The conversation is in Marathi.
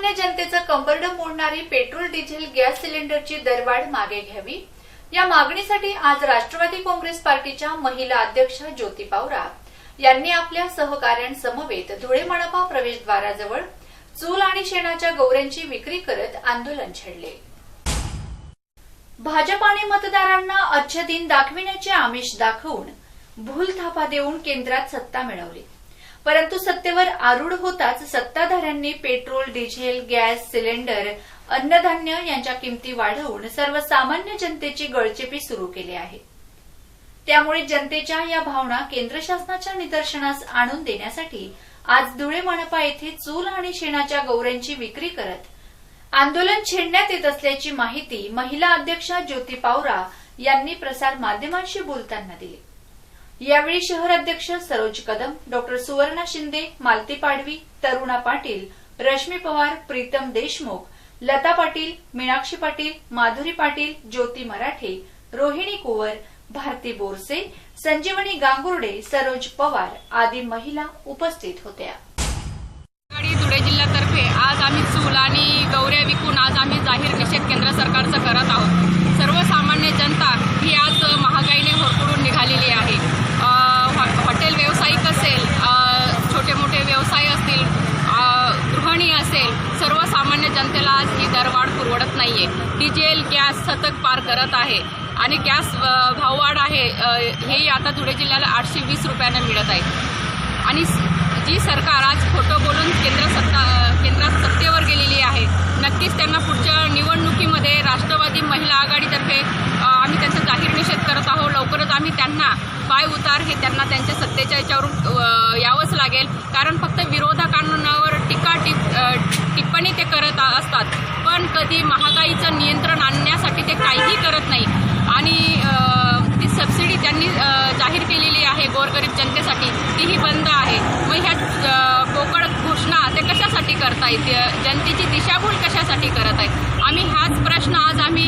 सर्वसामान्य जनतेचं कंबरडं मोडणारी पेट्रोल डिझेल गॅस सिलेंडरची दरवाढ मागे घ्यावी या मागणीसाठी आज राष्ट्रवादी काँग्रेस पार्टीच्या महिला अध्यक्ष ज्योती पवार यांनी आपल्या सहकाऱ्यांसमवेत धुळे मनपा प्रवेशद्वाराजवळ चूल आणि शेणाच्या गौऱ्यांची विक्री करत आंदोलन छेडले। भाजपाने मतदारांना अच्छे दिन दाखविण्याचे आमिष दाखवून भूलथापा देऊन केंद्रात सत्ता मिळवली, परंतु सत्तेवर आरूढ होताच सत्ताधाऱ्यांनी पेट्रोल, डिझेल, गॅस सिलेंडर, अन्नधान्य यांच्या किमती वाढवून सर्वसामान्य जनतेची गळचेपी सुरू केली आहे। त्यामुळे जनतेच्या या भावना केंद्र शासनाच्या निदर्शनास आणून देण्यासाठी आज धुळे मनपा येथे चूल आणि शेणाच्या गौऱ्यांची विक्री करत आंदोलन छेडण्यात येत असल्याची माहिती महिला अध्यक्षा ज्योती पवार यांनी प्रसार माध्यमांशी बोलताना दिली। यावेळी शहर अध्यक्ष सरोज कदम, डॉक्टर सुवर्णा शिंदे, मालती पाडवी, तरुणा पाटील, रश्मी पवार, प्रीतम देशमुख, लता पाटील, मीनाक्षी पाटील, माधुरी पाटील, ज्योती मराठे, रोहिणी कुवर, भारती बोरसे, संजीवनी गांगुर्डे, सरोज पवार आदी महिला उपस्थित होत्या। धुळे जिल्ह्यातर्फे आज आम्ही चूल आणि गौऱ्या विकून आज आम्ही जाहीर निषेध केंद्र सरकारचा करत आहोत। सर्वसामान्य जनता ही आज महागाईने होरपळून निघालेली आहे। हॉटेल व्यावसायिक असेल, छोटे मोठे व्यवसाय असतील, गृहिणी असेल, सर्वसामान्य जनतेला आज ही दरवाढ परवडत नाहीये। डिझेल, गॅस सतत पार करत आहे आणि गॅस भाववाढ आहे हे आता धुळे जिल्ह्याला 820 रुपयाने मिळत आहे। आणि जी सरकार आज खोटं बोलून केंद्रात सत्तेवर गेलेली आहे, नक्कीच त्यांना पुढच्या निवडणुकीमध्ये राष्ट्रवादी महिला आघाडीतर्फे आम्ही त्यांचा जाहीर निषेध करत आहोत। लवकरच आम्ही त्यांना पाय उतार हे त्यांना त्यांच्या सत्तेच्या याच्यावरून यावंच लागेल, कारण फक्त विरोधकांवर टिप्पणी ते करत असतात, पण कधी महागाईचं नियंत्रण आणण्यासाठी ते काहीही करत नाही। आणि ती सबसिडी त्यांनी जाहीर केलेली आहे गोरगरीब जनतेसाठी, तीही बंद आहे। मग ह्या पोकळ घोषणा ते कशासाठी करतायत, जनतेची दिशाभूल कशासाठी करत आहेत? आम्ही हाच प्रश्न आज आम्ही